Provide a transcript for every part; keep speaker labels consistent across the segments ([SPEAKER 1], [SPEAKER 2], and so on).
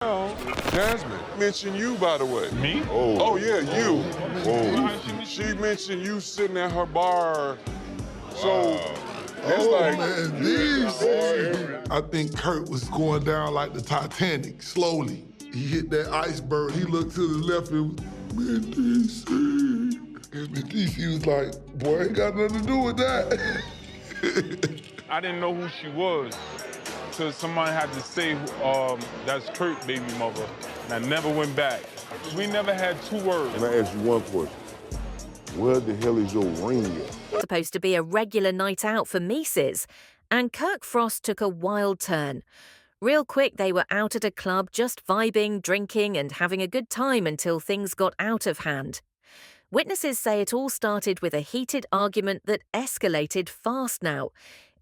[SPEAKER 1] Jasmine mentioned you, by the way.
[SPEAKER 2] Me?
[SPEAKER 1] Oh yeah, you.
[SPEAKER 2] Oh.
[SPEAKER 1] She mentioned you sitting at her bar. So it's
[SPEAKER 3] Mendeecees. I think Kirk was going down like the Titanic, slowly. He hit that iceberg. He looked to the left and Mendeecees. And Mendeecees was like, boy, ain't got nothing to do with that.
[SPEAKER 2] I didn't know who she was. So somebody had to say, that's Kirk, baby mother. And I never went back. We never had 2 words.
[SPEAKER 1] Can I ask you one question? Where the hell is your ring at?
[SPEAKER 4] Supposed to be a regular night out for Mendeecees, and Kirk Frost took a wild turn. Real quick, they were out at a club just vibing, drinking, and having a good time until things got out of hand. Witnesses say it all started with a heated argument that escalated fast now.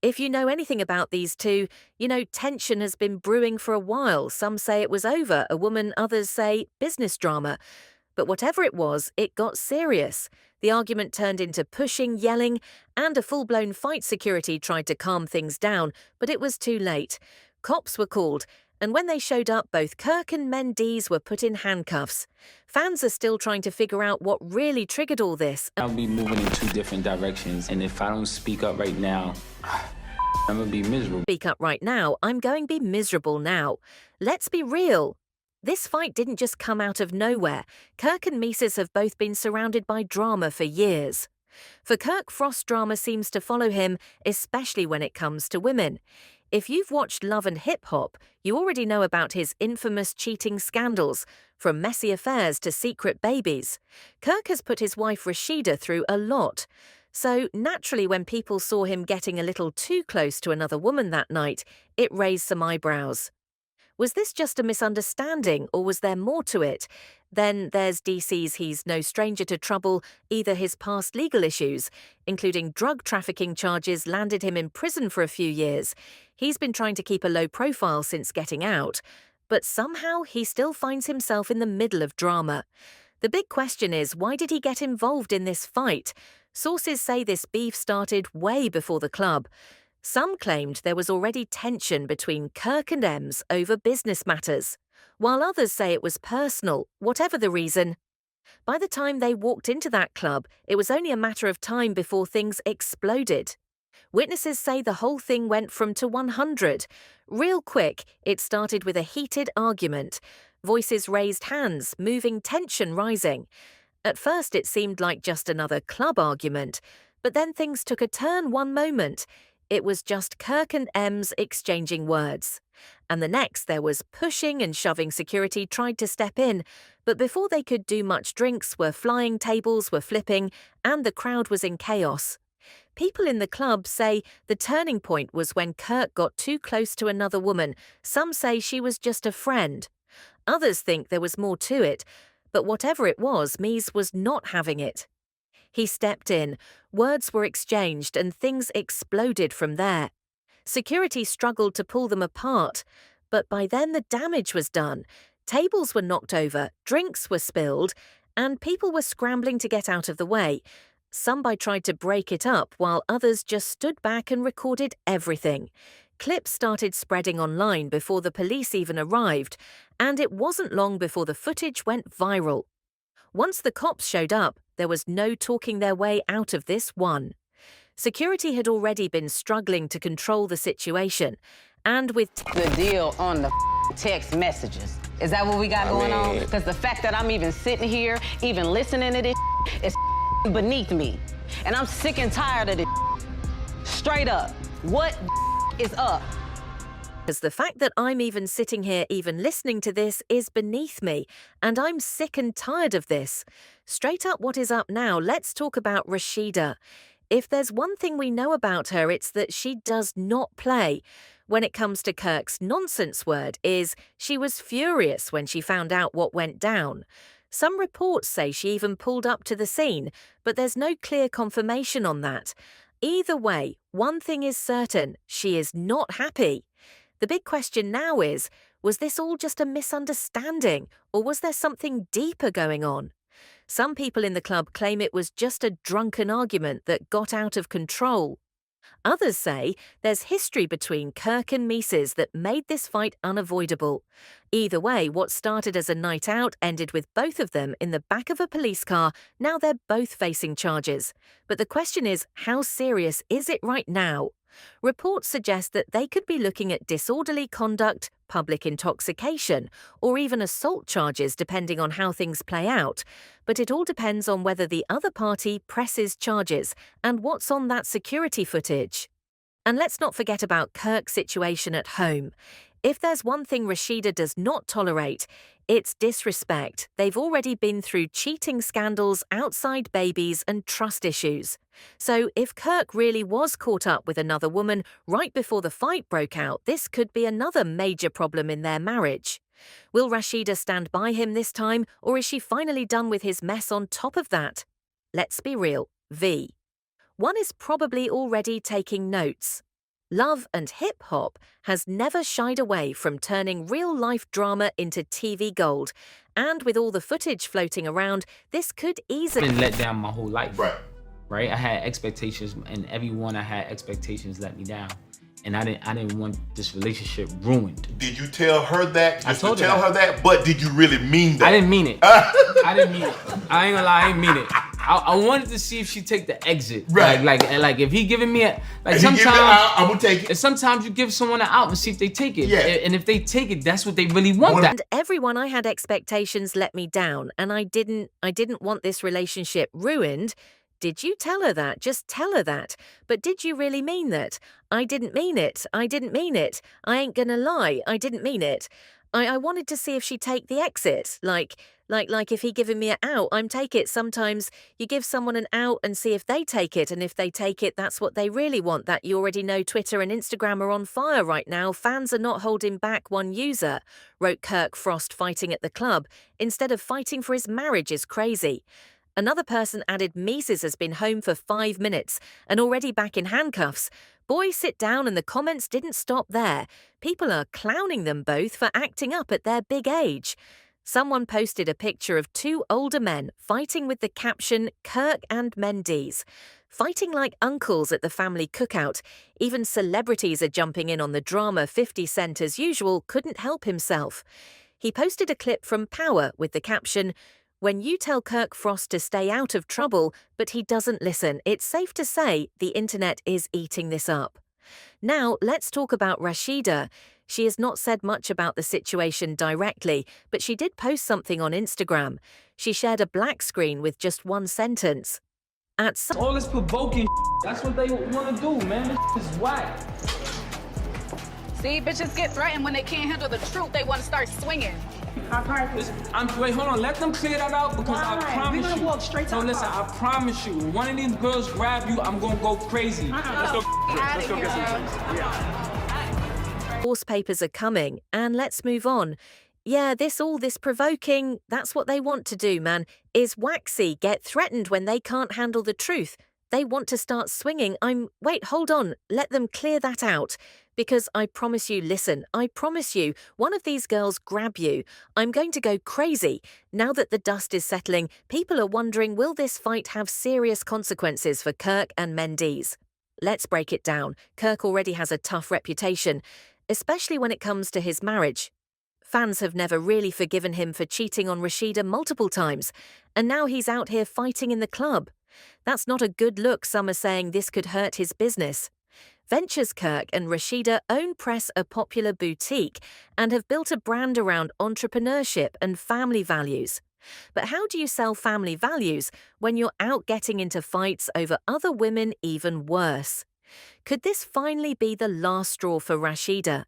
[SPEAKER 4] If you know anything about these two, you know tension has been brewing for a while. Some say it was over a woman, others say business drama. But whatever it was, it got serious. The argument turned into pushing, yelling, and a full-blown fight. Security tried to calm things down, but it was too late. Cops were called, and when they showed up, both Kirk and Mendeecees were put in handcuffs. Fans are still trying to figure out what really triggered all this.
[SPEAKER 5] I'll be moving in 2 different directions, and if I don't speak up right now, I'm gonna be miserable.
[SPEAKER 4] Speak up right now, I'm going to be miserable now. Let's be real. This fight didn't just come out of nowhere. Kirk and Mendeecees have both been surrounded by drama for years. For Kirk, Frost drama seems to follow him, especially when it comes to women. If you've watched Love and Hip Hop, you already know about his infamous cheating scandals, from messy affairs to secret babies. Kirk has put his wife Rashida through a lot. So naturally, when people saw him getting a little too close to another woman that night, it raised some eyebrows. Was this just a misunderstanding, or was there more to it? Then there's DC's he's no stranger to trouble. Either his past legal issues, including drug trafficking charges, landed him in prison for a few years. He's been trying to keep a low profile since getting out. But somehow he still finds himself in the middle of drama. The big question is, why did he get involved in this fight? Sources say this beef started way before the club. Some claimed there was already tension between Kirk and Ems over business matters, while others say it was personal, whatever the reason. By the time they walked into that club, it was only a matter of time before things exploded. Witnesses say the whole thing went from to 100. Real quick, it started with a heated argument. Voices raised, hands moving, tension rising. At first it seemed like just another club argument, but then things took a turn one moment. It was just Kirk and Ems exchanging words. And the next there was pushing and shoving. Security tried to step in, but before they could do much, drinks were flying, tables were flipping, and the crowd was in chaos. People in the club say the turning point was when Kirk got too close to another woman. Some say she was just a friend. Others think there was more to it, but whatever it was, Mendeecees was not having it. He stepped in, words were exchanged, and things exploded from there. Security struggled to pull them apart, but by then the damage was done. Tables were knocked over, drinks were spilled, and people were scrambling to get out of the way. Somebody tried to break it up, while others just stood back and recorded everything. Clips started spreading online before the police even arrived, and it wasn't long before the footage went viral. Once the cops showed up, there was no talking their way out of this one. Security had already been struggling to control the situation, and with
[SPEAKER 6] the deal on the text messages. Is that what we got going on? Because the fact that I'm even sitting here, even listening to this is beneath me. And I'm sick and tired of this. Straight up. What is up?
[SPEAKER 4] Because the fact that I'm even sitting here, even listening to this, is beneath me, and I'm sick and tired of this. Straight up, what is up now? Let's talk about Rashida. If there's one thing we know about her, it's that she does not play. When it comes to Kirk's nonsense word is she was furious when she found out what went down. Some reports say she even pulled up to the scene, but there's no clear confirmation on that. Either way, one thing is certain, she is not happy. The big question now is, was this all just a misunderstanding, or was there something deeper going on? Some people in the club claim it was just a drunken argument that got out of control. Others say there's history between Kirk and Mendeecees that made this fight unavoidable. Either way, what started as a night out ended with both of them in the back of a police car. Now they're both facing charges. But the question is, how serious is it right now? Reports suggest that they could be looking at disorderly conduct, public intoxication, or even assault charges depending on how things play out. But it all depends on whether the other party presses charges and what's on that security footage. And let's not forget about Kirk's situation at home. If there's one thing Rashida does not tolerate, it's disrespect. They've already been through cheating scandals, outside babies, and trust issues. So if Kirk really was caught up with another woman right before the fight broke out, this could be another major problem in their marriage. Will Rashida stand by him this time, or is she finally done with his mess on top of that? Let's be real, V. One is probably already taking notes. Love and Hip Hop has never shied away from turning real-life drama into TV gold. And with all the footage floating around, this could easily...
[SPEAKER 5] I've been let down my whole life.
[SPEAKER 3] Right.
[SPEAKER 5] I had expectations, and everyone I had expectations let me down. And I didn't want this relationship ruined.
[SPEAKER 7] Did you tell her that?
[SPEAKER 5] I told her
[SPEAKER 7] her that, but did you really mean that?
[SPEAKER 5] I didn't mean it. I didn't mean it. I ain't gonna lie, I didn't mean it. I wanted to see if she take the exit.
[SPEAKER 7] Right.
[SPEAKER 5] Like if he giving me a like
[SPEAKER 7] If
[SPEAKER 5] sometimes
[SPEAKER 7] he give it out, I'm gonna take it.
[SPEAKER 5] and sometimes you give someone an out and see if they take it.
[SPEAKER 7] Yeah.
[SPEAKER 5] And if they take it, that's what they really want.
[SPEAKER 4] And everyone I had expectations let me down, and I didn't want this relationship ruined. Did you tell her that? Just tell her that. But did you really mean that? I didn't mean it. I didn't mean it. I ain't gonna lie. I didn't mean it. I wanted to see if she'd take the exit. Like if he giving me an out, I'm take it. Sometimes you give someone an out and see if they take it. And if they take it, that's what they really want. That you already know Twitter and Instagram are on fire right now. Fans are not holding back one user, wrote Kirk Frost fighting at the club. Instead of fighting for his marriage is crazy. Another person added Mendeecees has been home for 5 minutes and already back in handcuffs. Boy, sit down, and the comments didn't stop there. People are clowning them both for acting up at their big age. Someone posted a picture of 2 older men fighting with the caption, Kirk and Mendeecees. Fighting like uncles at the family cookout. Even celebrities are jumping in on the drama. 50 Cent, as usual, couldn't help himself. He posted a clip from Power with the caption, when you tell Kirk Frost to stay out of trouble, but he doesn't listen, it's safe to say the internet is eating this up. Now, let's talk about Rashida. She has not said much about the situation directly, but she did post something on Instagram. She shared a black screen with just one sentence.
[SPEAKER 5] All this provoking, that's what they want to do, man. This is whack.
[SPEAKER 8] See, bitches get threatened when they can't handle the truth. They want to start swinging.
[SPEAKER 5] Wait, hold on. Let them clear that out because I promise
[SPEAKER 8] We're gonna walk straight to
[SPEAKER 5] No,
[SPEAKER 8] the
[SPEAKER 5] listen,
[SPEAKER 8] car.
[SPEAKER 5] I promise you, when one of these girls grab you, I'm gonna go crazy.
[SPEAKER 8] Let's go get some.
[SPEAKER 4] Horse papers are coming, and let's move on. Yeah, all this provoking, that's what they want to do, man, is waxy, get threatened when they can't handle the truth. They want to start swinging. Wait, hold on, let them clear that out. Because I promise you, listen, I promise you, one of these girls grab you, I'm going to go crazy. Now that the dust is settling, people are wondering, will this fight have serious consequences for Kirk and Mendeecees? Let's break it down. Kirk already has a tough reputation, especially when it comes to his marriage. Fans have never really forgiven him for cheating on Rashida multiple times, and now he's out here fighting in the club. That's not a good look. Some are saying this could hurt his business. Ventures Kirk and Rashida own Press, a popular boutique, and have built a brand around entrepreneurship and family values. But how do you sell family values when you're out getting into fights over other women? Even worse. Could this finally be the last straw for Rashida?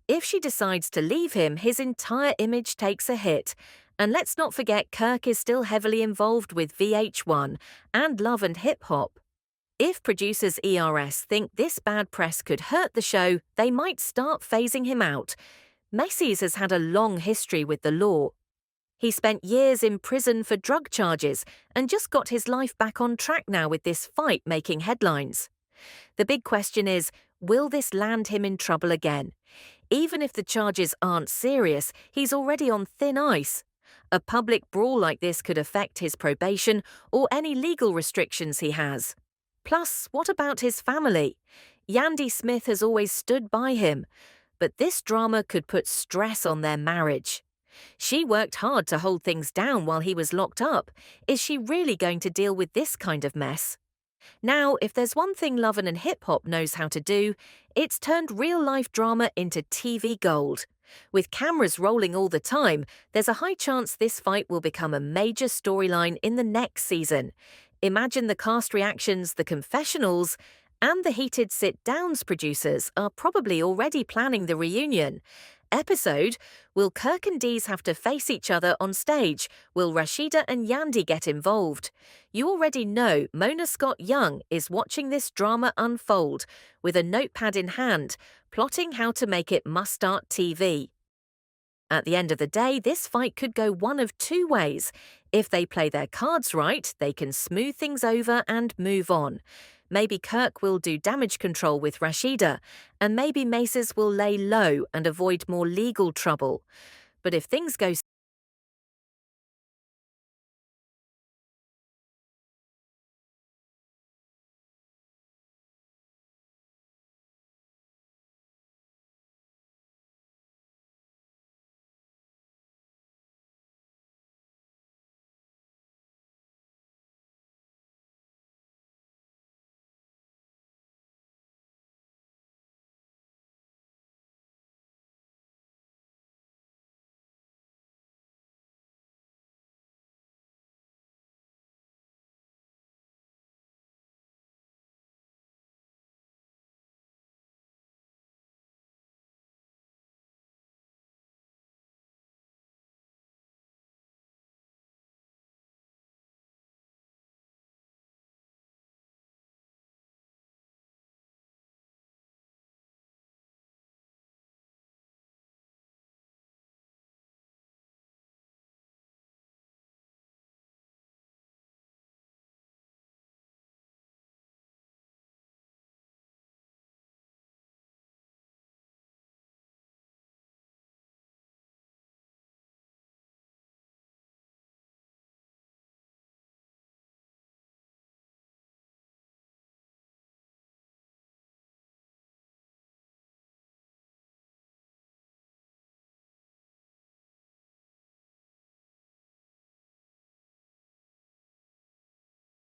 [SPEAKER 4] If she decides to leave him, his entire image takes a hit. And let's not forget Kirk is still heavily involved with VH1 and Love and Hip Hop. If producers ERS think this bad press could hurt the show, they might start phasing him out. Mendeecees has had a long history with the law. He spent years in prison for drug charges and just got his life back on track now with this fight making headlines. The big question is, will this land him in trouble again? Even if the charges aren't serious, he's already on thin ice. A public brawl like this could affect his probation or any legal restrictions he has. Plus, what about his family? Yandy Smith has always stood by him, but this drama could put stress on their marriage. She worked hard to hold things down while he was locked up. Is she really going to deal with this kind of mess? Now, if there's one thing Love and Hip Hop knows how to do, it's turned real-life drama into TV gold. With cameras rolling all the time, there's a high chance this fight will become a major storyline in the next season. Imagine the cast reactions, the confessionals, and the heated sit-downs. Producers are probably already planning the reunion. Episode: will Kirk and Dees have to face each other on stage? Will Rashida and Yandy get involved? You already know Mona Scott Young is watching this drama unfold with a notepad in hand, plotting how to make it must-start TV. At the end of the day, this fight could go one of two ways. If they play their cards right, they can smooth things over and move on. Maybe Kirk will do damage control with Rashida, and maybe Maces will lay low and avoid more legal trouble. But if things go